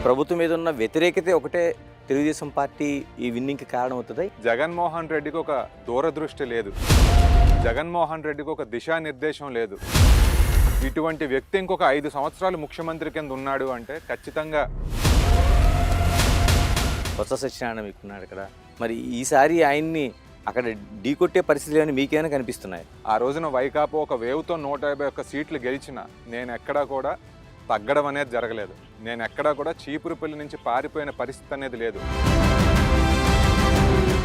ప్రభుత్వం మీద ఉన్న వ్యతిరేకత ఒకటే తెలుగుదేశం పార్టీ ఈ విన్నింగ్కి కారణం అవుతుంది. జగన్మోహన్ రెడ్డికి ఒక దూరదృష్టి లేదు, జగన్మోహన్ రెడ్డికి ఒక దిశానిర్దేశం లేదు. ఇటువంటి వ్యక్తి ఇంకొక 5 సంవత్సరాలు ముఖ్యమంత్రి కింద ఉన్నాడు అంటే ఖచ్చితంగా. బొత్స సత్యనారాయణ మీకున్నాడు ఇక్కడ, మరి ఈసారి ఆయన్ని అక్కడ ఢీకొట్టే పరిస్థితులు ఏమైనా మీకేమైనా కనిపిస్తున్నాయి? ఆ రోజున వైకాపా ఒక వేవ్తో 151 సీట్లు గెలిచిన నేను ఎక్కడా కూడా తగ్గడం అనేది జరగలేదు. నేను ఎక్కడా కూడా చీపురుపల్లి నుంచి పారిపోయిన పరిస్థితి అనేది లేదు.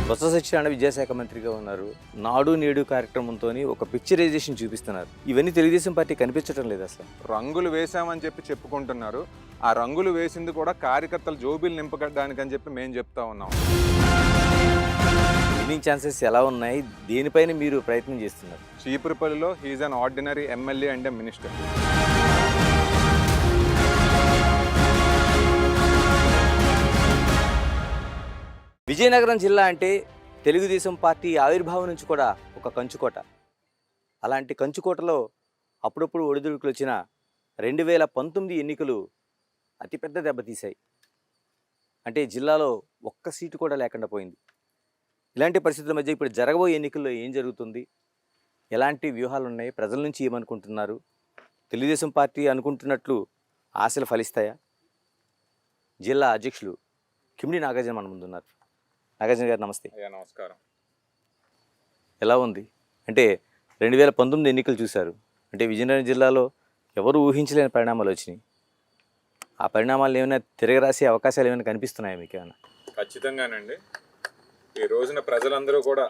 బొత్స సత్యనారాయణ విద్యాశాఖ మంత్రిగా ఉన్నారు. నాడు నేడు కార్యక్రమంతో ఒక పిక్చరైజేషన్ చూపిస్తున్నారు. ఇవన్నీ తెలుగుదేశం పార్టీ కనిపించడం లేదు అసలు. రంగులు వేసామని చెప్పి చెప్పుకుంటున్నారు. ఆ రంగులు వేసింది కూడా కార్యకర్తల జోబీలు నింపగడానికి అని చెప్పి మేము చెప్తా ఉన్నాం. విన్నింగ్ ఛాన్సెస్ ఎలా ఉన్నాయి, దేనిపైన మీరు ప్రయత్నం చేస్తున్నారు? చీపురుపల్లిలో he's an ordinary MLA and minister. Vizianagaram జిల్లా అంటే తెలుగుదేశం పార్టీ ఆవిర్భావం నుంచి కూడా ఒక కంచుకోట. అలాంటి కంచుకోటలో అప్పుడప్పుడు ఒడిదుడుకులు వచ్చిన 2019 ఎన్నికలు అతిపెద్ద దెబ్బతీశాయి. అంటే జిల్లాలో ఒక్క సీటు కూడా లేకుండా పోయింది. ఇలాంటి పరిస్థితుల మధ్య ఇప్పుడు జరగబోయే ఎన్నికల్లో ఏం జరుగుతుంది, ఎలాంటి వ్యూహాలు ఉన్నాయి, ప్రజల నుంచి ఏమనుకుంటున్నారు, తెలుగుదేశం పార్టీ అనుకుంటున్నట్లు ఆశలు ఫలిస్తాయా? జిల్లా అధ్యక్షులు కిమిడి నాగార్జున మన ముందున్నారు. నాగార్జున గారు నమస్తే. నమస్కారం. ఎలా ఉంది అంటే 2019 ఎన్నికలు చూశారు. అంటే విజయనగరం జిల్లాలో ఎవరు ఊహించలేని పరిణామాలు వచ్చినాయి. ఆ పరిణామాలు ఏమైనా తిరగరాసే అవకాశాలు ఏమైనా కనిపిస్తున్నాయా మీకు ఏమైనా? ఖచ్చితంగానండి. ఈ రోజున ప్రజలందరూ కూడా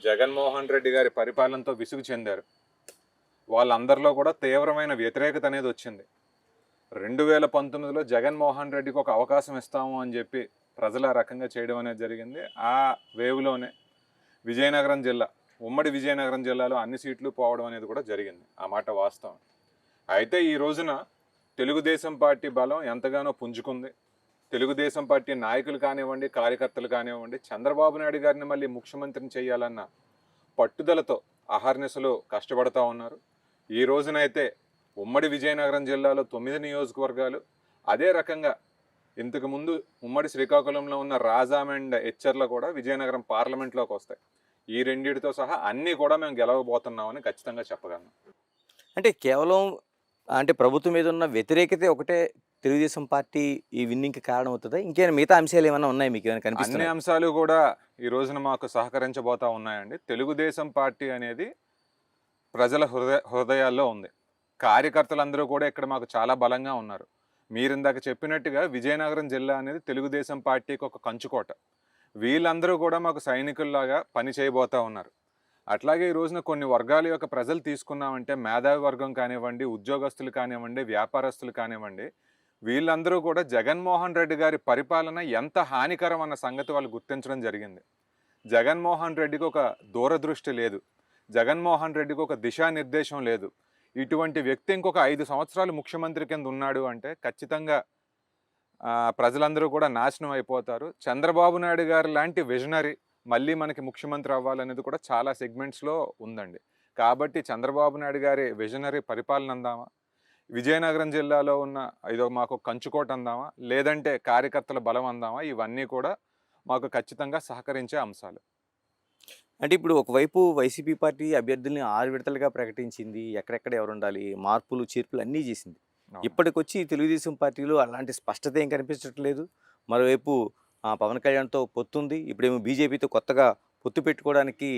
జగన్మోహన్ రెడ్డి గారి పరిపాలనతో విసుగు చెందారు. వాళ్ళందరిలో కూడా తీవ్రమైన వ్యతిరేకత అనేది వచ్చింది. 2019లో జగన్మోహన్ రెడ్డికి ఒక అవకాశం ఇస్తాము అని చెప్పి ప్రజలు ఆ రకంగా చేయడం అనేది జరిగింది. ఆ వేవ్లోనే విజయనగరం జిల్లా, ఉమ్మడి విజయనగరం జిల్లాలో అన్ని సీట్లు పోవడం అనేది కూడా జరిగింది. ఆ మాట వాస్తవం. అయితే ఈ రోజున తెలుగుదేశం పార్టీ బలం ఎంతగానో పుంజుకుంది. తెలుగుదేశం పార్టీ నాయకులు కానివ్వండి, కార్యకర్తలు కానివ్వండి, చంద్రబాబు నాయుడు గారిని మళ్ళీ ముఖ్యమంత్రిని చేయాలన్న పట్టుదలతో అహర్నిశలు కష్టపడుతూ ఉన్నారు. ఈ రోజునైతే ఉమ్మడి విజయనగరం జిల్లాలో 9 నియోజకవర్గాలు, అదే రకంగా ఇంతకుముందు ఉమ్మడి శ్రీకాకుళంలో ఉన్న రాజాం అండ్ హెచ్చర్ల కూడా విజయనగరం పార్లమెంట్లోకి వస్తాయి. ఈ రెండింటితో సహా అన్నీ కూడా మేము గెలవబోతున్నామని ఖచ్చితంగా చెప్పగలను. అంటే కేవలం అంటే ప్రభుత్వం మీద ఉన్న వ్యతిరేకత ఒకటే తెలుగుదేశం పార్టీ ఈ విన్నింగ్కి కారణం అవుతుందా? ఇంకేమైనా మిగతా అంశాలు ఏమైనా ఉన్నాయి మీకు ఏమైనా అన్ని కనిపిస్తున్నాయి? అంశాలు కూడా ఈ రోజున మాకు సహకరించబోతా ఉన్నాయండి. తెలుగుదేశం పార్టీ అనేది ప్రజల హృదయాల్లో ఉంది. కార్యకర్తలందరూ కూడా ఇక్కడ మాకు చాలా బలంగా ఉన్నారు. మీరు ఇందాక చెప్పినట్టుగా విజయనగరం జిల్లా అనేది తెలుగుదేశం పార్టీకి ఒక కంచుకోట. వీళ్ళందరూ కూడా మాకు సైనికుల్లాగా పని చేయబోతూ ఉన్నారు. అట్లాగే ఈ రోజున కొన్ని వర్గాల యొక్క ప్రజలు తీసుకున్నామంటే, మేధావి వర్గం కానివ్వండి, ఉద్యోగస్తులు కానివ్వండి, వ్యాపారస్తులు కానివ్వండి, వీళ్ళందరూ కూడా జగన్మోహన్ రెడ్డి గారి పరిపాలన ఎంత హానికరం అన్న సంగతి వాళ్ళు గుర్తించడం జరిగింది. జగన్మోహన్ రెడ్డికి ఒక దూరదృష్టి లేదు, జగన్మోహన్ రెడ్డికి ఒక దిశానిర్దేశం లేదు. ఇటువంటి వ్యక్తి ఇంకొక 5 సంవత్సరాలు ముఖ్యమంత్రి కింద ఉన్నాడు అంటే ఖచ్చితంగా ప్రజలందరూ కూడా నాశనం అయిపోతారు. చంద్రబాబు నాయుడు గారు లాంటి విజనరీ మళ్ళీ మనకి ముఖ్యమంత్రి అవ్వాలనేది కూడా చాలా సెగ్మెంట్స్లో ఉందండి. కాబట్టి చంద్రబాబు నాయుడు గారి విజనరీ పరిపాలన అందామా, విజయనగరం జిల్లాలో ఉన్న ఇదో మాకు కంచుకోట అందామా, లేదంటే కార్యకర్తల బలం అందామా, ఇవన్నీ కూడా మాకు ఖచ్చితంగా సహకరించే అంశాలు. అంటే ఇప్పుడు ఒకవైపు వైసీపీ పార్టీ అభ్యర్థుల్ని 6 విడతలుగా ప్రకటించింది, ఎక్కడెక్కడ ఎవరు ఉండాలి, మార్పులు చేర్పులు అన్నీ చేసింది. ఇప్పటికొచ్చి తెలుగుదేశం పార్టీలో అలాంటి స్పష్టత ఏం కనిపించట్లేదు. మరోవైపు పవన్ కళ్యాణ్తో పొత్తుంది, ఇప్పుడేమో బీజేపీతో కొత్తగా పొత్తు పెట్టుకోవడానికి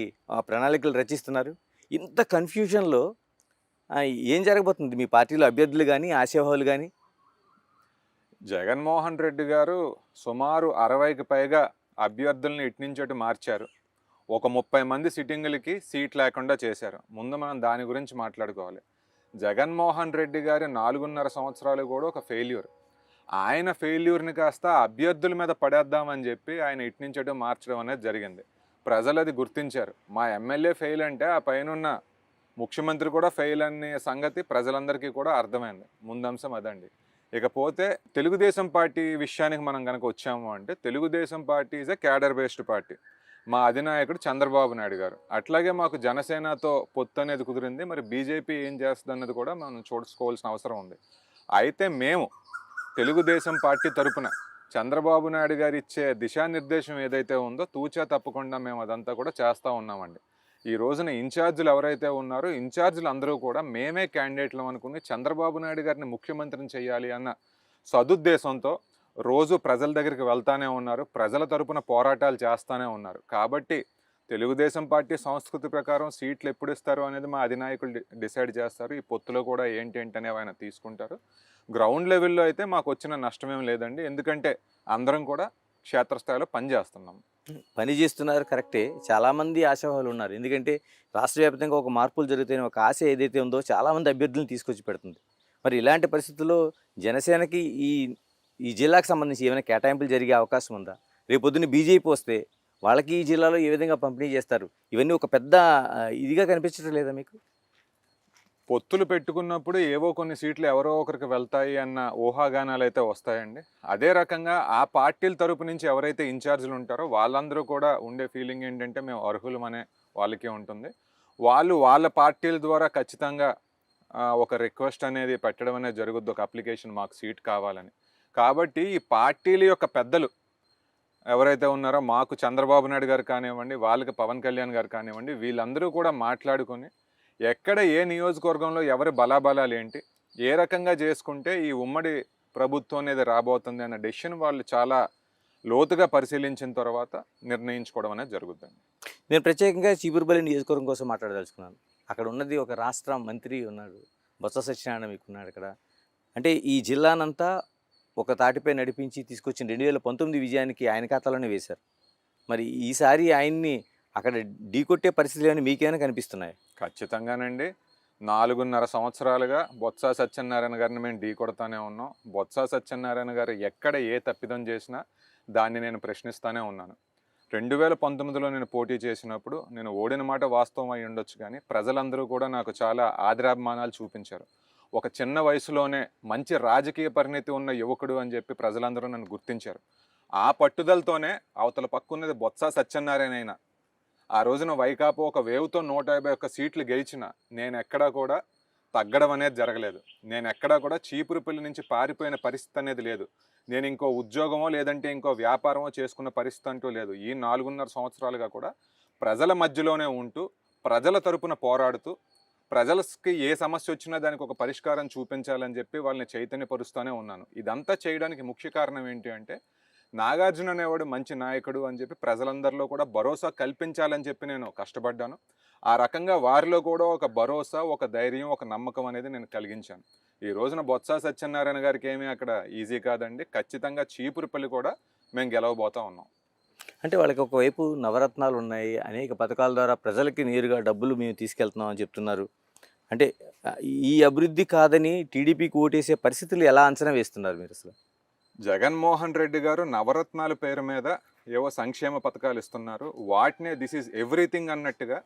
ప్రణాళికలు రచిస్తున్నారు. ఇంత కన్ఫ్యూజన్లో ఏం జరగబోతుంది మీ పార్టీలో అభ్యర్థులు కానీ, ఆశావాహులు కానీ? జగన్మోహన్ రెడ్డి గారు సుమారు 60కి పైగా అభ్యర్థులను ఇటు నుంచి అటు మార్చారు. ఒక 30 మంది సిట్టింగులకి సీట్ లేకుండా చేశారు. ముందు మనం దాని గురించి మాట్లాడుకోవాలి. జగన్మోహన్ రెడ్డి గారి 4.5 సంవత్సరాలు కూడా ఒక ఫెయిల్యూర్. ఆయన ఫెయిల్యూర్ని కాస్త అభ్యర్థుల మీద పడేద్దామని చెప్పి ఆయన ఇటు నుంచి అటు మార్చడం అనేది జరిగింది. ప్రజలు అది గుర్తించారు. మా ఎమ్మెల్యే ఫెయిల్ అంటే ఆ పైనున్న ముఖ్యమంత్రి కూడా ఫెయిల్ అనే సంగతి ప్రజలందరికీ కూడా అర్థమైంది. ముందంశం అదండి. ఇకపోతే తెలుగుదేశం పార్టీ విషయానికి మనం కనుక వచ్చాము అంటే, Telugu Desam party is a cadre based party. మా అధినాయకుడు చంద్రబాబు నాయుడు గారు. అట్లాగే మాకు జనసేనతో పొత్తు అనేది కుదిరింది. మరి బీజేపీ ఏం చేస్తుంది అన్నది కూడా మనం చూసుకోవాల్సిన అవసరం ఉంది. అయితే మేము తెలుగుదేశం పార్టీ తరపున చంద్రబాబు నాయుడు గారు ఇచ్చే దిశానిర్దేశం ఏదైతే ఉందో తూచా తప్పకుండా మేము అదంతా కూడా చేస్తూ ఉన్నామండి. ఈ రోజున ఇన్ఛార్జీలు ఎవరైతే ఉన్నారో ఇన్ఛార్జీలు అందరూ కూడా మేమే క్యాండిడేట్లు అనుకుని చంద్రబాబు నాయుడు గారిని ముఖ్యమంత్రిని చేయాలి అన్న సదుద్దేశంతో రోజు ప్రజల దగ్గరికి వెళ్తానే ఉన్నారు, ప్రజల తరపున పోరాటాలు చేస్తూనే ఉన్నారు. కాబట్టి తెలుగుదేశం పార్టీ సంస్కృతి ప్రకారం సీట్లు ఎప్పుడు ఇస్తారు అనేది మా అధినాయకులు డిసైడ్ చేస్తారు. ఈ పొత్తులో కూడా ఏంటి అనేవి ఆయన తీసుకుంటారు. గ్రౌండ్ లెవెల్లో అయితే మాకు వచ్చిన నష్టమేం లేదండి, ఎందుకంటే అందరం కూడా క్షేత్రస్థాయిలో పనిచేస్తున్నాం. పని చేస్తున్నారు కరెక్టే, చాలామంది ఆశావాహులు ఉన్నారు. ఎందుకంటే రాష్ట్ర వ్యాప్తంగా ఒక మార్పులు జరుగుతాయని ఒక ఆశ ఏదైతే ఉందో చాలామంది అభ్యర్థులను తీసుకొచ్చి పెడుతుంది. మరి ఇలాంటి పరిస్థితుల్లో జనసేనకి ఈ ఈ జిల్లాకు సంబంధించి ఏమైనా కేటాయింపులు జరిగే అవకాశం ఉందా? రేపొద్దున బీజేపీ వస్తే వాళ్ళకి ఈ జిల్లాలో ఏ విధంగా పంపిణీ చేస్తారు? ఇవన్నీ ఒక పెద్ద ఇదిగా కనిపించడం లేదా మీకు? పొత్తులు పెట్టుకున్నప్పుడు ఏవో కొన్ని సీట్లు ఎవరో ఒకరికి వెళ్తాయి అన్న ఊహాగానాలు అయితే వస్తాయండి. అదే రకంగా ఆ పార్టీల తరపు నుంచి ఎవరైతే ఇన్ఛార్జీలు ఉంటారో వాళ్ళందరూ కూడా ఉండే ఫీలింగ్ ఏంటంటే మేము అర్హులమనే వాళ్ళకే ఉంటుంది. వాళ్ళు వాళ్ళ పార్టీల ద్వారా ఖచ్చితంగా ఒక రిక్వెస్ట్ అనేది పెట్టడం అనేది జరుగుద్ది, ఒక అప్లికేషన్ మాకు సీట్ కావాలని. కాబట్టి ఈ పార్టీల యొక్క పెద్దలు ఎవరైతే ఉన్నారో మాకు చంద్రబాబు నాయుడు గారు కానివ్వండి, వాళ్ళకి పవన్ కళ్యాణ్ గారు కానివ్వండి, వీళ్ళందరూ కూడా మాట్లాడుకొని ఎక్కడ ఏ నియోజకవర్గంలో ఎవరి బలాబలాలు ఏంటి, ఏ రకంగా చేసుకుంటే ఈ ఉమ్మడి ప్రభుత్వం అనేది రాబోతుంది అన్న డెసిషన్ వాళ్ళు చాలా లోతుగా పరిశీలించిన తర్వాత నిర్ణయించుకోవడం అనేది జరుగుతుంది. నేను ప్రత్యేకంగా చీపురుపల్లి నియోజకవర్గం కోసం మాట్లాడదలుచుకున్నాను. అక్కడ ఉన్నది ఒక రాష్ట్ర మంత్రి ఉన్నాడు, బొత్స సత్యనారాయణ మీకు ఉన్నాడు అక్కడ. అంటే ఈ జిల్లానంతా ఒక తాటిపై నడిపించి తీసుకొచ్చిన 2019 విజయానికి ఆయన ఖాతాలోనే వేశారు. మరి ఈసారి ఆయన్ని అక్కడ ఢీకొట్టే పరిస్థితులు ఏమైనా మీకేమైనా కనిపిస్తున్నాయి? ఖచ్చితంగానండి. 4.5 సంవత్సరాలుగా బొత్స సత్యనారాయణ గారిని మేము ఢీ కొడతానే ఉన్నాం. బొత్స సత్యనారాయణ గారు ఎక్కడ ఏ తప్పిదం చేసినా దాన్ని నేను ప్రశ్నిస్తూనే ఉన్నాను. 2019లో నేను పోటీ చేసినప్పుడు నేను ఓడిన మాట వాస్తవం అయి ఉండొచ్చు, కానీ ప్రజలందరూ కూడా నాకు చాలా ఆదరాభిమానాలు చూపించారు. ఒక చిన్న వయసులోనే మంచి రాజకీయ పరిణితి ఉన్న యువకుడు అని చెప్పి ప్రజలందరూ నన్ను గుర్తించారు. ఆ పట్టుదలతోనే అవతల పక్కున్నది బొత్స సత్యనారాయణ అయినా ఆ రోజున వైకాపా ఒక వేవ్తో 151 సీట్లు గెలిచిన నేను ఎక్కడా కూడా తగ్గడం అనేది జరగలేదు. నేను ఎక్కడా కూడా చీపురుపల్లి నుంచి పారిపోయిన పరిస్థితి అనేది లేదు. నేను ఇంకో ఉద్యోగమో లేదంటే ఇంకో వ్యాపారమో చేసుకున్న పరిస్థితి అంటూ లేదు. ఈ 4.5 సంవత్సరాలుగా కూడా ప్రజల మధ్యలోనే ఉంటూ ప్రజల తరపున పోరాడుతూ ప్రజలకి ఏ సమస్య వచ్చినా దానికి ఒక పరిష్కారం చూపించాలని చెప్పి వాళ్ళని చైతన్యపరుస్తూనే ఉన్నాను. ఇదంతా చేయడానికి ముఖ్య కారణం ఏంటి అంటే నాగార్జున అనేవాడు మంచి నాయకుడు అని చెప్పి ప్రజలందరిలో కూడా భరోసా కల్పించాలని చెప్పి నేను కష్టపడ్డాను. ఆ రకంగా వారిలో కూడా ఒక భరోసా, ఒక ధైర్యం, ఒక నమ్మకం అనేది నేను కలిగించాను. ఈ రోజున బొత్స సత్యనారాయణ గారికి ఏమీ అక్కడ ఈజీ కాదండి. ఖచ్చితంగా చీపురుపల్లి కూడా మేము గెలవబోతా ఉన్నాం. అంటే వాళ్ళకి ఒకవైపు నవరత్నాలు ఉన్నాయి, అనేక పథకాల ద్వారా ప్రజలకి నేరుగా డబ్బులు మేము తీసుకెళ్తున్నాం అని చెప్తున్నారు. అంటే ఈ అభివృద్ధి కాదని టీడీపీకి ఓటేసే పరిస్థితులు ఎలా అంచనా వేస్తున్నారు మీరు అసలు? జగన్మోహన్ రెడ్డి గారు నవరత్నాల పేరు మీద ఏవో సంక్షేమ పథకాలు ఇస్తున్నారు, వాటినే దిస్ ఈజ్ ఎవ్రీథింగ్ అన్నట్టుగా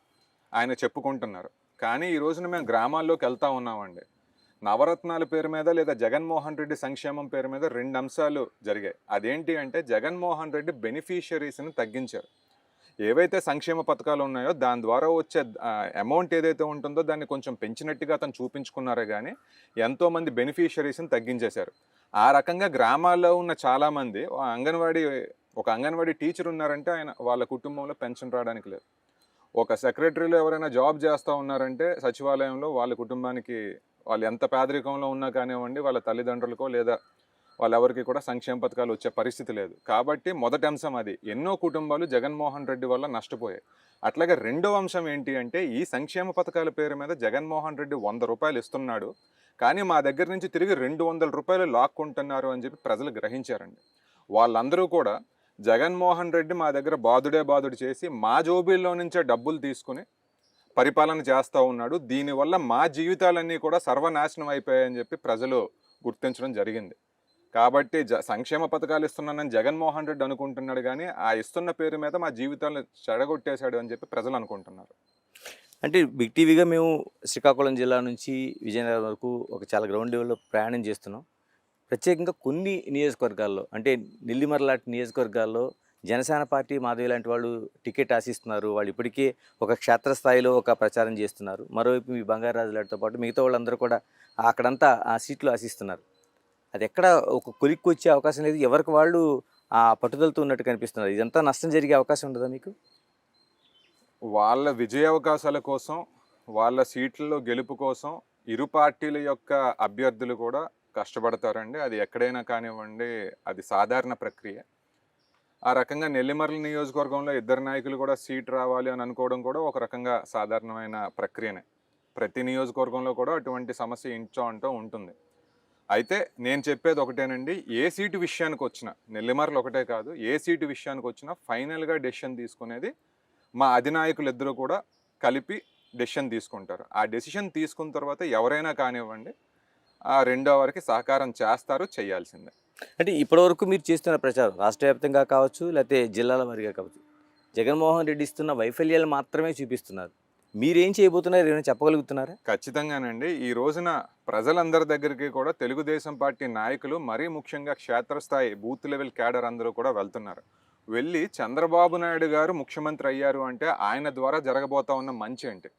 ఆయన చెప్పుకుంటున్నారు. కానీ ఈ రోజున మేము గ్రామాల్లోకి వెళ్తూ ఉన్నామండి. నవరత్నాల పేరు మీద లేదా జగన్మోహన్ రెడ్డి సంక్షేమం పేరు మీద 2 అంశాలు జరిగాయి. అదేంటి అంటే జగన్మోహన్ రెడ్డి బెనిఫిషియరీస్ని తగ్గించారు. ఏవైతే సంక్షేమ పథకాలు ఉన్నాయో దాని ద్వారా వచ్చే అమౌంట్ ఏదైతే ఉంటుందో దాన్ని కొంచెం పెంచినట్టుగా అతను చూపించుకున్నారే కానీ ఎంతోమంది బెనిఫిషియరీస్ని తగ్గించేశారు. ఆ రకంగా గ్రామాల్లో ఉన్న చాలామంది ఒక అంగన్వాడీ టీచర్ ఉన్నారంటే ఆయన వాళ్ళ కుటుంబంలో పెన్షన్ రావడానికి లేదు. ఒక సెక్రటరీలో ఎవరైనా జాబ్ చేస్తూ ఉన్నారంటే సచివాలయంలో వాళ్ళ కుటుంబానికి వాళ్ళు ఎంత పేదరికంలో ఉన్నా కానివ్వండి వాళ్ళ తల్లిదండ్రులకో లేదా వాళ్ళెవరికి కూడా సంక్షేమ పథకాలు వచ్చే పరిస్థితి లేదు. కాబట్టి మొదటి అంశం అది. ఎన్నో కుటుంబాలు జగన్మోహన్ రెడ్డి వల్ల నష్టపోయాయి. అట్లాగే రెండో అంశం ఏంటి అంటే ఈ సంక్షేమ పథకాల పేరు మీద జగన్మోహన్ రెడ్డి 100 రూపాయలు ఇస్తున్నాడు, కానీ మా దగ్గర నుంచి తిరిగి 200 రూపాయలు లాక్కుంటున్నారు అని చెప్పి ప్రజలు గ్రహించారండి. వాళ్ళందరూ కూడా జగన్మోహన్ రెడ్డి మా దగ్గర బాదుడు చేసి మా జోబీల్లో నుంచే డబ్బులు తీసుకుని పరిపాలన చేస్తూ ఉన్నాడు, దీనివల్ల మా జీవితాలన్నీ కూడా సర్వనాశనం అయిపోయాయని చెప్పి ప్రజలు గుర్తించడం జరిగింది. కాబట్టి సంక్షేమ పథకాలు ఇస్తున్నానని జగన్మోహన్ రెడ్డి అనుకుంటున్నాడు, కానీ ఆ ఇస్తున్న పేరు మీద మా జీవితాలను చెడగొట్టేశాడు అని చెప్పి ప్రజలు అనుకుంటున్నారు. అంటే బిగ్ టీవీగా మేము శ్రీకాకుళం జిల్లా నుంచి విజయనగరం వరకు ఒక చాలా గ్రౌండ్ లెవెల్లో ప్రయాణం చేస్తున్నాం. ప్రత్యేకంగా కొన్ని నియోజకవర్గాల్లో అంటే నెల్లిమర్ల లాంటి నియోజకవర్గాల్లో జనసేన పార్టీ మాధవి లాంటి వాళ్ళు టికెట్ ఆశిస్తున్నారు. వాళ్ళు ఇప్పటికే ఒక క్షేత్రస్థాయిలో ఒక ప్రచారం చేస్తున్నారు. మరోవైపు మీ బంగారాజు లాంటితో పాటు మిగతా వాళ్ళందరూ కూడా అక్కడంతా ఆ సీట్లు ఆశిస్తున్నారు. అది ఎక్కడ ఒక కొలిక్కి వచ్చే అవకాశం లేదు. ఎవరికి వాళ్ళు ఆ పట్టుదలతో ఉన్నట్టు కనిపిస్తున్నారు. ఇదంతా నష్టం జరిగే అవకాశం ఉండదా మీకు? వాళ్ళ విజయావకాశాల కోసం, వాళ్ళ సీట్లలో గెలుపు కోసం ఇరు పార్టీల యొక్క అభ్యర్థులు కూడా కష్టపడతారండి. అది ఎక్కడైనా కానివ్వండి, అది సాధారణ ప్రక్రియ. ఆ రకంగా నెల్లిమర్ల నియోజకవర్గంలో ఇద్దరు నాయకులు కూడా సీట్ రావాలి అని అనుకోవడం కూడా ఒక రకంగా సాధారణమైన ప్రక్రియనే. ప్రతి నియోజకవర్గంలో కూడా అటువంటి సమస్య ఇంచో అంటూ ఉంటుంది. అయితే నేను చెప్పేది ఒకటేనండి, ఏ సీటు విషయానికి వచ్చినా, నెల్లిమర్లు ఒకటే కాదు, ఏ సీటు విషయానికి వచ్చినా ఫైనల్గా డెసిషన్ తీసుకునేది మా అధినాయకులు ఇద్దరు కూడా కలిపి డెసిషన్ తీసుకుంటారు. ఆ డెసిషన్ తీసుకున్న తర్వాత ఎవరైనా కానివ్వండి, ఆ రెండో వారికి సహకారం చేస్తారు, చేయాల్సిందే. అంటే ఇప్పటివరకు మీరు చేస్తున్న ప్రచారం రాష్ట్ర వ్యాప్తంగా కావచ్చు, లేకపోతే జిల్లాల వారీగా కావచ్చు, జగన్మోహన్ రెడ్డి ఇస్తున్న వైఫల్యాలు మాత్రమే చూపిస్తున్నారు. మీరేం చేయబోతున్నారు? ఏమైనా చెప్పగలుగుతున్నారా? ఖచ్చితంగానండి. ఈ రోజున ప్రజలందరి దగ్గరికి కూడా తెలుగుదేశం పార్టీ నాయకులు, మరీ ముఖ్యంగా క్షేత్రస్థాయి బూత్ లెవెల్ క్యాడర్ అందరూ కూడా వెళ్తున్నారు. వెళ్ళి చంద్రబాబు నాయుడు గారు ముఖ్యమంత్రి అయ్యారు అంటే ఆయన ద్వారా జరగబోతా ఉన్న మంచి ఏంటి,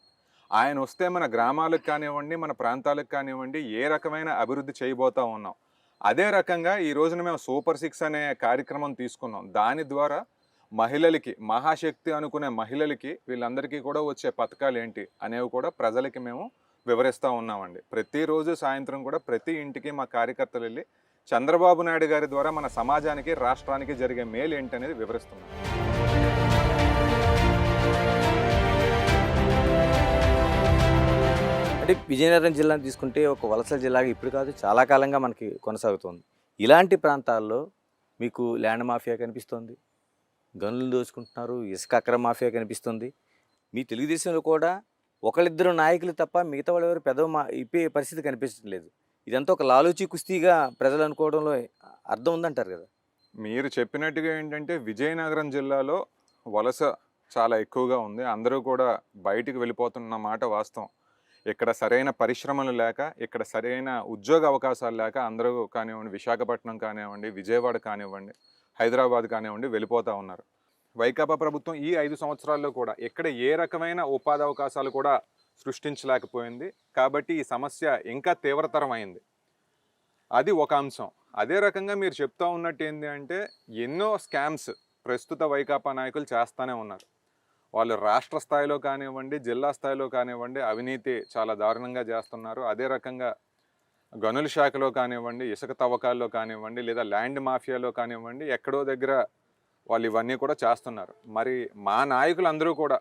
ఆయన వస్తే మన గ్రామాలకు కానివ్వండి, మన ప్రాంతాలకు కానివ్వండి, ఏ రకమైన అభివృద్ధి చేయబోతా ఉన్నాం. అదే రకంగా ఈ రోజున మేము సూపర్ 6 అనే కార్యక్రమం తీసుకున్నాం. దాని ద్వారా మహిళలకి, మహాశక్తి అనుకునే మహిళలకి, వీళ్ళందరికీ కూడా వచ్చే పథకాలు ఏంటి అనేవి కూడా ప్రజలకి మేము వివరిస్తూ ఉన్నామండి. ప్రతిరోజు సాయంత్రం కూడా ప్రతి ఇంటికి మా కార్యకర్తలు వెళ్ళి చంద్రబాబు నాయుడు గారి ద్వారా మన సమాజానికి, రాష్ట్రానికి జరిగే మేలు ఏంటనేది వివరిస్తున్నాం. అంటే విజయనగరం జిల్లాను తీసుకుంటే ఒక వలస జిల్లాగా ఇప్పుడు కాదు, చాలా కాలంగా మనకి కొనసాగుతుంది. ఇలాంటి ప్రాంతాల్లో మీకు ల్యాండ్ మాఫియా కనిపిస్తుంది, గనులు దోచుకుంటున్నారు, ఇసుక అక్రమ మాఫియా కనిపిస్తుంది. మీ తెలుగుదేశంలో కూడా ఒకళ్ళిద్దరు నాయకులు తప్ప మిగతా వాళ్ళు ఎవరు పెద్ద ఇప్పే పరిస్థితి కనిపించడం లేదు. ఇదంతా ఒక లాలూచి కుస్తీగా ప్రజలు అనుకోవడంలో అర్థం ఉందంటారు కదా? మీరు చెప్పినట్టుగా ఏంటంటే విజయనగరం జిల్లాలో వలస చాలా ఎక్కువగా ఉంది. అందరూ కూడా బయటికి వెళ్ళిపోతున్న మాట వాస్తవం. ఇక్కడ సరైన పరిశ్రమలు లేక, ఇక్కడ సరైన ఉద్యోగ అవకాశాలు లేక అందరూ కానివ్వండి, విశాఖపట్నం కానివ్వండి, విజయవాడ కానివ్వండి, హైదరాబాద్ కానివ్వండి వెళ్ళిపోతూ ఉన్నారు. వైకాపా ప్రభుత్వం ఈ 5 సంవత్సరాల్లో కూడా ఇక్కడ ఏ రకమైన ఉపాధి అవకాశాలు కూడా సృష్టించలేకపోయింది. కాబట్టి ఈ సమస్య ఇంకా తీవ్రతరం అయింది. అది ఒక అంశం. అదే రకంగా మీరు చెప్తా ఉన్నట్టు ఏంటి అంటే, ఎన్నో స్కామ్స్ ప్రస్తుత వైకాపా నాయకులు చేస్తూనే ఉన్నారు. వాళ్ళు రాష్ట్ర స్థాయిలో కానివ్వండి, జిల్లా స్థాయిలో కానివ్వండి అవినీతి చాలా దారుణంగా చేస్తున్నారు. అదే రకంగా గనుల శాఖలో కానివ్వండి, ఇసుక తవ్వకాల్లో కానివ్వండి, లేదా ల్యాండ్ మాఫియాలో కానివ్వండి, ఎక్కడో దగ్గర వాళ్ళు ఇవన్నీ కూడా చేస్తున్నారు. మరి మా నాయకులు అందరూ కూడా,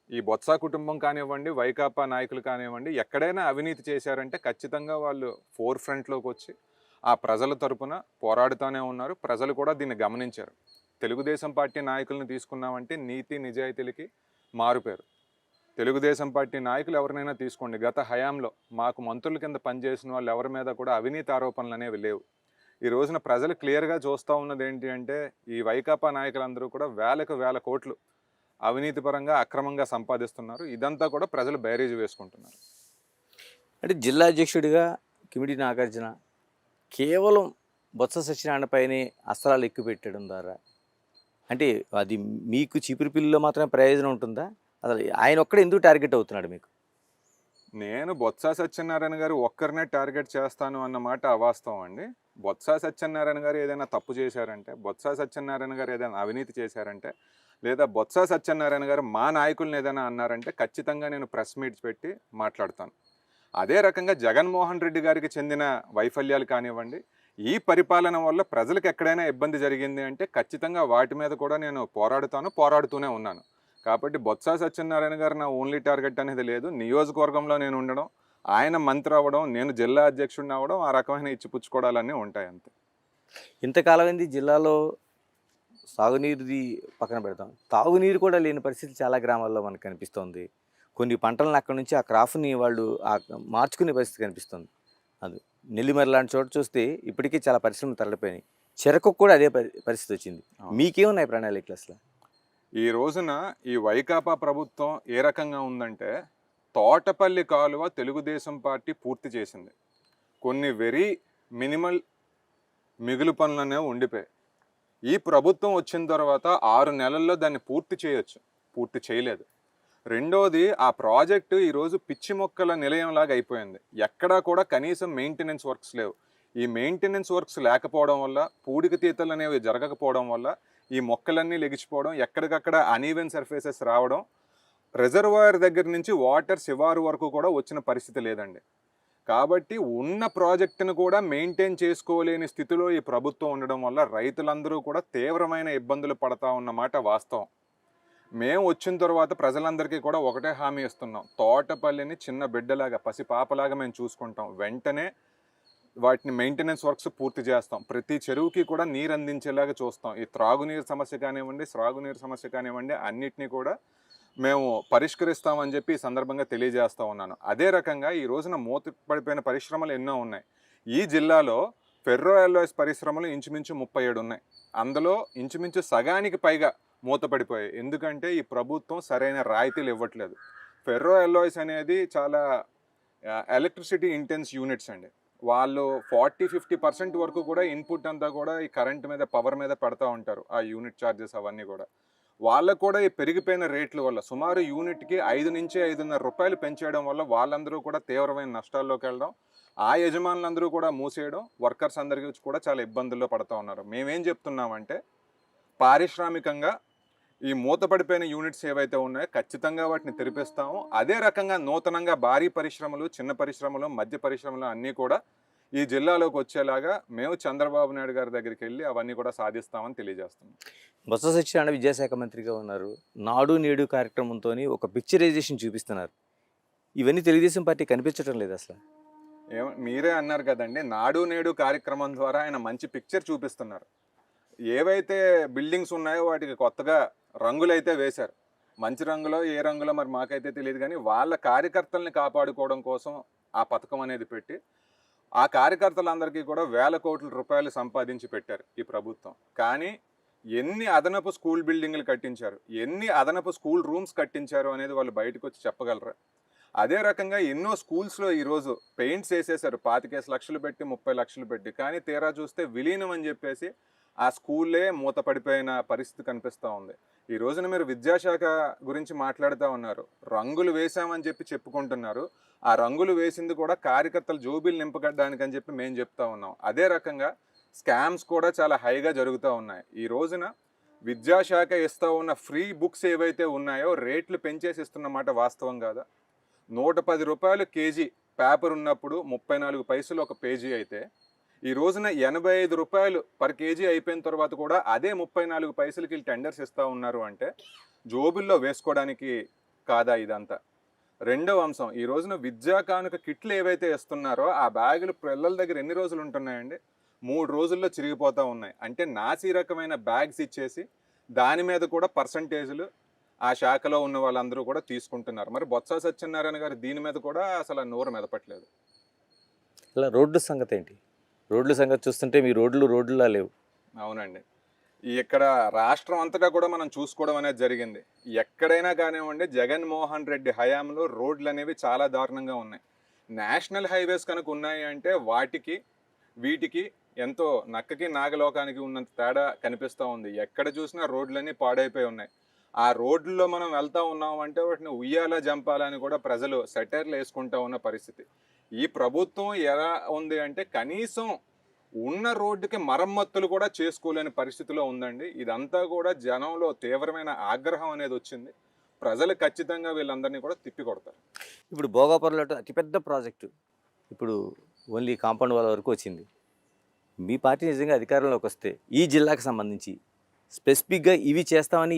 ఈ బొత్స కుటుంబం కానివ్వండి, వైకాపా నాయకులు కానివ్వండి, ఎక్కడైనా అవినీతి చేశారంటే ఖచ్చితంగా వాళ్ళు ఫోర్ ఫ్రంట్లోకి వచ్చి ఆ ప్రజల తరపున పోరాడుతూనే ఉన్నారు. ప్రజలు కూడా దీన్ని గమనించారు. తెలుగుదేశం పార్టీ నాయకులను తీసుకున్నామంటే నీతి నిజాయితీలకి మారుపేరు. తెలుగుదేశం పార్టీ నాయకులు ఎవరినైనా తీసుకోండి, గత హయాంలో మాకు మంత్రుల కింద పనిచేసిన వాళ్ళు ఎవరి మీద కూడా అవినీతి ఆరోపణలు అనేవి లేవు. ఈ రోజున ప్రజలు క్లియర్గా చూస్తూ ఉన్నది ఏంటి అంటే, ఈ వైకాపా నాయకులందరూ కూడా వేలకు వేల కోట్లు అవినీతిపరంగా అక్రమంగా సంపాదిస్తున్నారు. ఇదంతా కూడా ప్రజలు బేరీజు వేసుకుంటున్నారు. అంటే జిల్లా అధ్యక్షుడిగా కిమిడి నాగార్జున కేవలం బొత్స సత్యనారాయణ పైనే అస్త్రాలు ఎక్కుపెట్టడం ద్వారా, అంటే అది మీకు చీపురు పిల్లిలో మాత్రమే ప్రయోజనం ఉంటుందా? అసలు ఆయన ఒక్కడే ఎందుకు టార్గెట్ అవుతున్నాడు మీకు? నేను బొత్స సత్యనారాయణ గారు ఒక్కరినే టార్గెట్ చేస్తాను అన్నమాట అవాస్తవం అండి. బొత్స సత్యనారాయణ గారు ఏదైనా తప్పు చేశారంటే, బొత్స సత్యనారాయణ గారు ఏదైనా అవినీతి చేశారంటే, లేదా బొత్స సత్యనారాయణ గారు మా నాయకులను ఏదైనా అన్నారంటే ఖచ్చితంగా నేను ప్రెస్ మీట్స్ పెట్టి మాట్లాడతాను. అదే రకంగా జగన్మోహన్ రెడ్డి గారికి చెందిన వైఫల్యాలు కానివ్వండి, ఈ పరిపాలన వల్ల ప్రజలకు ఎక్కడైనా ఇబ్బంది జరిగింది అంటే ఖచ్చితంగా వాటి మీద కూడా నేను పోరాడుతూనే ఉన్నాను. కాబట్టి బొత్స సత్యనారాయణ గారు నా ఓన్లీ టార్గెట్ అనేది లేదు. నియోజకవర్గంలో నేను ఉండడం, ఆయన మంత్రి అవ్వడం, నేను జిల్లా అధ్యక్షుడిని అవ్వడం, ఆ రకమైన ఇచ్చిపుచ్చుకోవడాలన్నీ ఉంటాయి అంతే. ఇంతకాలం ఏంది జిల్లాలో సాగునీరుది పక్కన పెడతాం, తాగునీరు కూడా లేని పరిస్థితి చాలా గ్రామాల్లో మనకు కనిపిస్తుంది. కొన్ని పంటలను అక్కడ నుంచి ఆ క్రాఫ్ని వాళ్ళు మార్చుకునే పరిస్థితి కనిపిస్తుంది. అది నెల్లిమర్రి లాంటి చోట చూస్తే ఇప్పటికీ చాలా పరిశ్రమలు తరలిపోయినాయి. చెరకు కూడా అదే పరిస్థితి వచ్చింది. మీకేమున్నాయి ప్రణాళికలు అసలు? ఈ రోజున ఈ వైకాపా ప్రభుత్వం ఏ రకంగా ఉందంటే, తోటపల్లి కాలువ తెలుగుదేశం పార్టీ పూర్తి చేసింది. కొన్ని వెరీ మినిమల్ మిగులు పనులనే ఉండిపోయాయి. ఈ ప్రభుత్వం వచ్చిన తర్వాత 6 నెలల్లో దాన్ని పూర్తి చేయొచ్చు, పూర్తి చేయలేదు. రెండోది, ఆ ప్రాజెక్టు ఈరోజు పిచ్చి మొక్కల నిలయంలాగా అయిపోయింది. ఎక్కడా కూడా కనీసం మెయింటెనెన్స్ వర్క్స్ లేవు. ఈ మెయింటెనెన్స్ వర్క్స్ లేకపోవడం వల్ల, పూడిక తీతలు అనేవి జరగకపోవడం వల్ల ఈ మొక్కలన్నీ లెగిచిపోవడం, ఎక్కడికక్కడ అనీవెన్ సర్ఫేసెస్ రావడం, రిజర్వాయర్ దగ్గర నుంచి వాటర్ శివారు వరకు కూడా వచ్చిన పరిస్థితి లేదండి. కాబట్టి ఉన్న ప్రాజెక్టును కూడా మెయింటైన్ చేసుకోలేని స్థితిలో ఈ ప్రభుత్వం ఉండడం వల్ల రైతులందరూ కూడా తీవ్రమైన ఇబ్బందులు పడతా ఉన్నమాట వాస్తవం. మేము వచ్చిన తర్వాత ప్రజలందరికీ కూడా ఒకటే హామీ ఇస్తున్నాం, తోటపల్లిని చిన్న బిడ్డలాగా, పసిపాపలాగా మేము చూసుకుంటాం. వెంటనే వాటిని మెయింటెనెన్స్ వర్క్స్ పూర్తి చేస్తాం. ప్రతి చెరువుకి కూడా నీరు అందించేలాగా చూస్తాం. ఈ త్రాగునీరు సమస్య కానివ్వండి, సాగునీరు సమస్య కానివ్వండి, అన్నిటినీ కూడా మేము పరిష్కరిస్తామని చెప్పి ఈ సందర్భంగా తెలియజేస్తూ ఉన్నాను. అదే రకంగా ఈ రోజున మూతపడిపోయిన పరిశ్రమలు ఎన్నో ఉన్నాయి. ఈ జిల్లాలో ఫెర్రో అల్లాయ్స్ పరిశ్రమలు ఇంచుమించు 37 ఉన్నాయి. అందులో ఇంచుమించు సగానికి పైగా మూతపడిపోయాయి. ఎందుకంటే ఈ ప్రభుత్వం సరైన రాయితీలు ఇవ్వట్లేదు. ఫెర్రో అల్లాయ్స్ అనేది చాలా ఎలక్ట్రిసిటీ ఇంటెన్స్ యూనిట్స్ అండి. వాళ్ళు 40-50% వరకు కూడా ఇన్పుట్ అంతా కూడా ఈ కరెంట్ మీద, పవర్ మీద పెడతా ఉంటారు. ఆ యూనిట్ ఛార్జెస్ అవన్నీ కూడా వాళ్ళకు కూడా ఈ పెరిగిపోయిన రేట్ల వల్ల సుమారు యూనిట్కి 5 నుంచి 5.5 రూపాయలు పెంచేయడం వల్ల వాళ్ళందరూ కూడా తీవ్రమైన నష్టాల్లోకి వెళ్ళడం, ఆ యజమానులందరూ కూడా మూసేయడం, వర్కర్స్ అందరికీ కూడా చాలా ఇబ్బందుల్లో పడుతూ ఉన్నారు. మేమేం చెప్తున్నామంటే, పారిశ్రామికంగా ఈ మూతపడిపోయిన యూనిట్స్ ఏవైతే ఉన్నాయో ఖచ్చితంగా వాటిని తెరిపిస్తాము. అదే రకంగా నూతనంగా భారీ పరిశ్రమలు, చిన్న పరిశ్రమలు, మధ్య పరిశ్రమలు అన్నీ కూడా ఈ జిల్లాలోకి వచ్చేలాగా మేము చంద్రబాబు నాయుడు గారి దగ్గరికి వెళ్ళి అవన్నీ కూడా సాధిస్తామని తెలియజేస్తున్నాం. బొత్స సత్యనారాయణ విద్యాశాఖ మంత్రిగా ఉన్నారు. నాడు నేడు కార్యక్రమంతో ఒక పిక్చరైజేషన్ చూపిస్తున్నారు. ఇవన్నీ తెలుగుదేశం పార్టీ కనిపించడం లేదు అసలు. మీరే అన్నారు కదండి, నాడు నేడు కార్యక్రమం ద్వారా ఆయన మంచి పిక్చర్ చూపిస్తున్నారు. ఏవైతే బిల్డింగ్స్ ఉన్నాయో వాటికి కొత్తగా రంగులైతే వేశారు. మంచి రంగులో ఏ రంగులో మరి మాకైతే తెలియదు, కానీ వాళ్ళ కార్యకర్తల్ని కాపాడుకోవడం కోసం ఆ పథకం అనేది పెట్టి ఆ కార్యకర్తలందరికీ కూడా వేల కోట్ల రూపాయలు సంపాదించి పెట్టారు ఈ ప్రభుత్వం. కానీ ఎన్ని అదనపు స్కూల్ బిల్డింగ్లు కట్టించారు, ఎన్ని అదనపు స్కూల్ రూమ్స్ కట్టించారు అనేది వాళ్ళు బయటకు వచ్చి చెప్పగలరా? అదే రకంగా ఎన్నో స్కూల్స్లో ఈరోజు పెయింట్స్ వేసేసారు, 25 లక్షలు పెట్టి, 30 లక్షలు పెట్టి. కానీ తీరా చూస్తే విలీనం అని చెప్పేసి ఆ స్కూల్లే మూతపడిపోయిన పరిస్థితి కనిపిస్తూ ఉంది. ఈ రోజున మీరు విద్యాశాఖ గురించి మాట్లాడుతూ ఉన్నారు. రంగులు వేసామని చెప్పి చెప్పుకుంటున్నారు. ఆ రంగులు వేసింది కూడా కార్యకర్తలు జోబీలు నింపకడానికని చెప్పి మేము చెప్తా ఉన్నాం. అదే రకంగా స్కామ్స్ కూడా చాలా హైగా జరుగుతూ ఉన్నాయి. ఈ రోజున విద్యాశాఖ ఇస్తూ ఉన్న ఫ్రీ బుక్స్ ఏవైతే ఉన్నాయో రేట్లు పెంచేసి ఇస్తున్నమాట వాస్తవం కాదా? 110 రూపాయలు కేజీ పేపర్ ఉన్నప్పుడు 34 పైసలు ఒక పేజీ అయితే, ఈ రోజున 85 రూపాయలు పర్ కేజీ అయిపోయిన తర్వాత కూడా అదే 34 పైసలకి టెండర్స్ ఇస్తూ ఉన్నారు అంటే జోబుల్లో వేసుకోవడానికి కాదా ఇదంతా? రెండవ అంశం, ఈ రోజున విద్యా కానుక కిట్లు ఏవైతే ఇస్తున్నారో ఆ బ్యాగులు పిల్లల దగ్గర ఎన్ని రోజులు ఉంటున్నాయండి? 3 రోజుల్లో చిరిగిపోతూ ఉన్నాయి. అంటే నాసి రకమైన బ్యాగ్స్ ఇచ్చేసి దాని మీద కూడా పర్సంటేజ్లు ఆ శాఖలో ఉన్న వాళ్ళందరూ కూడా తీసుకుంటున్నారు. మరి బొత్స సత్యనారాయణ గారు దీని మీద కూడా అసలు నోరు మెదపట్లేదు. ఇలా రోడ్ల సంగతి ఏంటి? రోడ్ల సంగతి చూస్తుంటే మీ రోడ్లులా లేవు. అవునండి, ఇక్కడ రాష్ట్రం అంతటా కూడా మనం చూసుకోవడం అనేది జరిగింది. ఎక్కడైనా కానివ్వండి, జగన్మోహన్ రెడ్డి హయాంలో రోడ్లు అనేవి చాలా దారుణంగా ఉన్నాయి. నేషనల్ హైవేస్ కనుక ఉన్నాయి అంటే వాటికి వీటికి ఎంతో నక్కకి నాగలోకానికి ఉన్నంత తేడా కనిపిస్తూ ఉంది. ఎక్కడ చూసినా రోడ్లన్నీ పాడైపోయి ఉన్నాయి. ఆ రోడ్లలో మనం వెళ్తూ ఉన్నామంటే వాటిని ఉయ్యాల జంపాలని కూడా ప్రజలు సెటైర్లు వేసుకుంటూ ఉన్న పరిస్థితి. ఈ ప్రభుత్వం ఎలా ఉంది అంటే కనీసం ఉన్న రోడ్డుకి మరమ్మతులు కూడా చేసుకోలేని పరిస్థితిలో ఉందండి. ఇదంతా కూడా జనంలో తీవ్రమైన ఆగ్రహం అనేది వచ్చింది. ప్రజలు ఖచ్చితంగా వీళ్ళందరినీ కూడా తిప్పికొడతారు. ఇప్పుడు భోగాపురంలో అతిపెద్ద ప్రాజెక్టు ఇప్పుడు ఓన్లీ కాంపౌండ్ వాళ్ళ వరకు వచ్చింది. మీ పార్టీ నిజంగా అధికారంలోకి వస్తే ఈ జిల్లాకు సంబంధించి స్పెసిఫిక్గా ఇవి చేస్తామని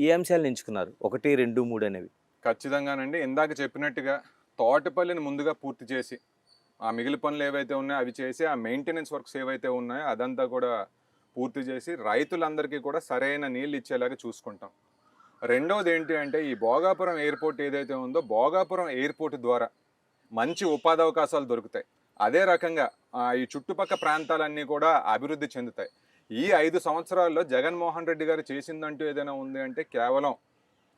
ఏ అంశాలను ఎంచుకున్నారు? 1, 2, 3 అనేవి. ఖచ్చితంగానండి, ఇందాక చెప్పినట్టుగా తోటపల్లిని ముందుగా పూర్తి చేసి ఆ మిగిలి పనులు ఏవైతే ఉన్నాయో అవి చేసి, ఆ మెయింటెనెన్స్ వర్క్స్ ఏవైతే ఉన్నాయో అదంతా కూడా పూర్తి చేసి రైతులందరికీ కూడా సరైన నీళ్ళు ఇచ్చేలాగా చూసుకుంటాం. రెండవది ఏంటి అంటే ఈ భోగాపురం ఎయిర్పోర్ట్ ఏదైతే ఉందో, భోగాపురం ఎయిర్పోర్ట్ ద్వారా మంచి ఉపాధి అవకాశాలు దొరుకుతాయి. అదే రకంగా ఈ చుట్టుపక్కల ప్రాంతాలన్నీ కూడా అభివృద్ధి చెందుతాయి. ఈ 5 సంవత్సరాల్లో జగన్మోహన్ రెడ్డి గారు చేసిందంటూ ఏదైనా ఉంది అంటే కేవలం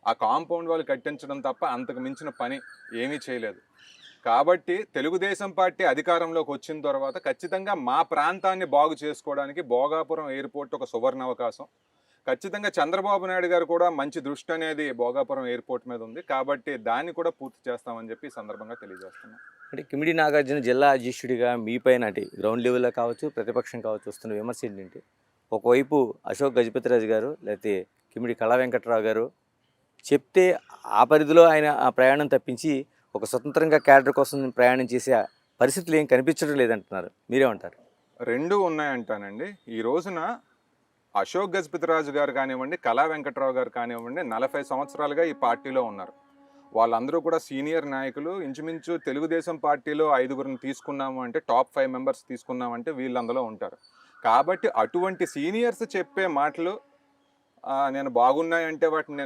ఆ కాంపౌండ్ వాళ్ళు కట్టించడం తప్ప అంతకు మించిన పని ఏమీ చేయలేదు. కాబట్టి తెలుగుదేశం పార్టీ అధికారంలోకి వచ్చిన తర్వాత ఖచ్చితంగా మా ప్రాంతాన్ని బాగు చేసుకోవడానికి భోగాపురం ఎయిర్పోర్ట్ ఒక సువర్ణ అవకాశం. ఖచ్చితంగా చంద్రబాబు నాయుడు గారు కూడా మంచి దృష్టి అనేది భోగాపురం ఎయిర్పోర్ట్ మీద ఉంది, కాబట్టి దాన్ని కూడా పూర్తి చేస్తామని చెప్పి ఈ సందర్భంగా తెలియజేస్తున్నాం. అంటే కిమిడి నాగార్జున జిల్లా అధ్యక్షుడిగా మీ పైన అంటే గ్రౌండ్ లెవెల్లో కావచ్చు, ప్రతిపక్షం కావచ్చు వస్తున్న విమర్శ ఏంటంటే, ఒకవైపు అశోక్ గజపతిరాజు గారు లేకపోతే కిమిడి కళా వెంకట్రావు గారు చెప్తే ఆ పరిధిలో ఆయన ఆ ప్రయాణం తప్పించి ఒక స్వతంత్రంగా క్యాడర్ కోసం ప్రయాణం చేసే పరిస్థితులు ఏం కనిపించడం లేదంటున్నారు. మీరేమంటారు? రెండూ ఉన్నాయంటానండి. ఈ రోజున అశోక్ గజపతిరాజు గారు కానివ్వండి, కళా వెంకట్రావు గారు కానివ్వండి, 40 సంవత్సరాలుగా ఈ పార్టీలో ఉన్నారు. వాళ్ళందరూ కూడా సీనియర్ నాయకులు. ఇంచుమించు తెలుగుదేశం పార్టీలో 5గురిని తీసుకున్నాము అంటే, టాప్ 5 మెంబర్స్ తీసుకున్నామంటే వీళ్ళందులో ఉంటారు. కాబట్టి అటువంటి సీనియర్స్ చెప్పే మాటలు నేను బాగున్నాయంటే వాటిని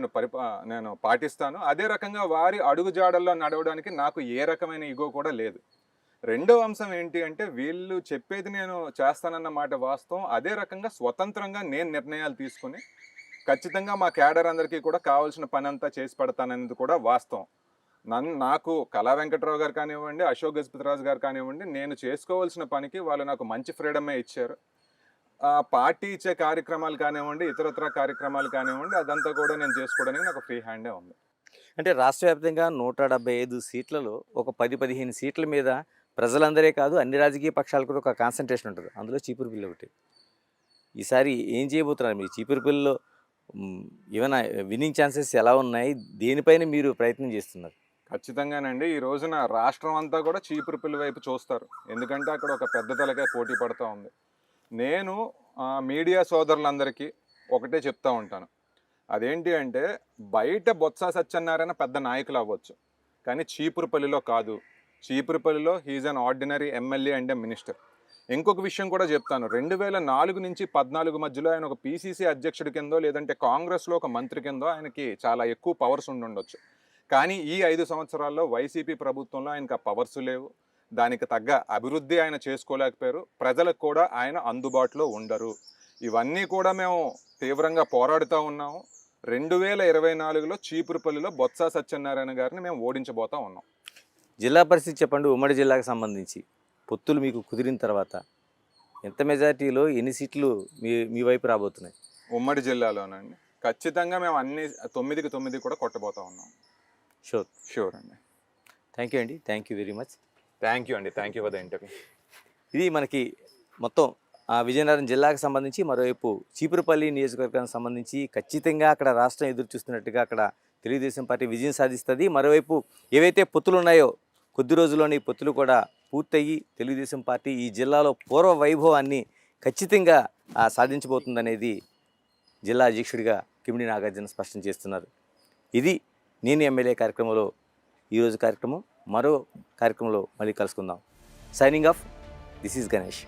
నేను పాటిస్తాను. అదే రకంగా వారి అడుగుజాడల్లో నడవడానికి నాకు ఏ రకమైన ఇగో కూడా లేదు. రెండో అంశం ఏంటి అంటే, వీళ్ళు చెప్పేది నేను చేస్తానన్న మాట వాస్తవం. అదే రకంగా స్వతంత్రంగా నేను నిర్ణయాలు తీసుకుని ఖచ్చితంగా మా క్యాడర్ అందరికీ కూడా కావాల్సిన పని అంతా చేసి పెడతాననేది కూడా వాస్తవం. నాకు కళా వెంకట్రావు గారు కానివ్వండి, అశోక్ గజపతిరాజు గారు కానివ్వండి, నేను చేసుకోవాల్సిన పనికి వాళ్ళు నాకు మంచి ఫ్రీడమే ఇచ్చారు. పార్టీ ఇచ్చే కార్యక్రమాలు కానివ్వండి, ఇతరత్ర కార్యక్రమాలు కానివ్వండి, అదంతా కూడా నేను చేసుకోవడానికి నాకు ఫ్రీ హ్యాండే ఉంది. అంటే రాష్ట్ర వ్యాప్తంగా 175 సీట్లలో ఒక 10-15 సీట్ల మీద ప్రజలందరే కాదు అన్ని రాజకీయ పక్షాలు కూడా ఒక కాన్సన్ట్రేషన్ ఉంటుంది. అందులో చీపురు బిల్లు ఒకటి. ఈసారి ఏం చేయబోతున్నారు? మీ చీపురు బిల్లులో ఏమైనా విన్నింగ్ ఛాన్సెస్ ఎలా ఉన్నాయి? దేనిపైన మీరు ప్రయత్నం చేస్తున్నారు? ఖచ్చితంగానండి. ఈ రోజున రాష్ట్రం అంతా కూడా చీపురు పిల్లి వైపు చూస్తారు. ఎందుకంటే అక్కడ ఒక పెద్ద తలకాయ పోటీ పడుతూ ఉంది. నేను మీడియా సోదరులందరికీ ఒకటే చెప్తా ఉంటాను. అదేంటి అంటే, బయట బొత్స సత్యనారాయణ పెద్ద నాయకులు అవ్వచ్చు, కానీ చీపురుపల్లిలో కాదు. చీపురుపల్లిలో he's an ordinary MLA and minister. ఇంకొక విషయం కూడా చెప్తాను. 2004 నుంచి 14 మధ్యలో ఆయన ఒక పీసీసీ అధ్యక్షుడి కిందో లేదంటే కాంగ్రెస్లో ఒక మంత్రి కిందో ఆయనకి చాలా ఎక్కువ పవర్స్ ఉండొచ్చు. కానీ ఈ 5 సంవత్సరాల్లో వైసీపీ ప్రభుత్వంలో ఆయనకు ఆ పవర్స్ లేవు. దానికి తగ్గ అభివృద్ధి ఆయన చేసుకోలేకపోయారు. ప్రజలకు కూడా ఆయన అందుబాటులో ఉండరు. ఇవన్నీ కూడా మేము తీవ్రంగా పోరాడుతూ ఉన్నాము. 2024లో చీపురుపల్లిలో బొత్స సత్యనారాయణ గారిని మేము ఓడించబోతా ఉన్నాం. జిల్లా పరిస్థితి చెప్పండి. ఉమ్మడి జిల్లాకు సంబంధించి పొత్తులు మీకు కుదిరిన తర్వాత ఎంత మెజార్టీలో ఎన్ని సీట్లు మీ వైపు రాబోతున్నాయి? ఉమ్మడి జిల్లాలోనండి ఖచ్చితంగా మేము అన్ని 9కి 9 కూడా కొట్టబోతా ఉన్నాం. షూర్ అండి. థ్యాంక్ యూ అండి. Thank you very much. Thank you అండి. Thank you for the interview. ఇది మనకి మొత్తం విజయనగరం జిల్లాకు సంబంధించి, మరోవైపు చీపురుపల్లి నియోజకవర్గానికి సంబంధించి ఖచ్చితంగా అక్కడ రాష్ట్రం ఎదురు చూస్తున్నట్టుగా అక్కడ తెలుగుదేశం పార్టీ విజయం సాధిస్తుంది. మరోవైపు ఏవైతే పొత్తులు ఉన్నాయో కొద్ది రోజుల్లోని పొత్తులు కూడా పూర్తయ్యి తెలుగుదేశం పార్టీ ఈ జిల్లాలో పూర్వ వైభవాన్ని ఖచ్చితంగా సాధించబోతుందనేది జిల్లా అధ్యక్షుడిగా కిమిడి నాగార్జున స్పష్టం చేస్తున్నారు. ఇది నేను ఎమ్మెల్యే కార్యక్రమంలో ఈరోజు కార్యక్రమం. మరో కార్యక్రమంలో మళ్ళీ కలుసుకుందాం. Signing off. This is Ganesh.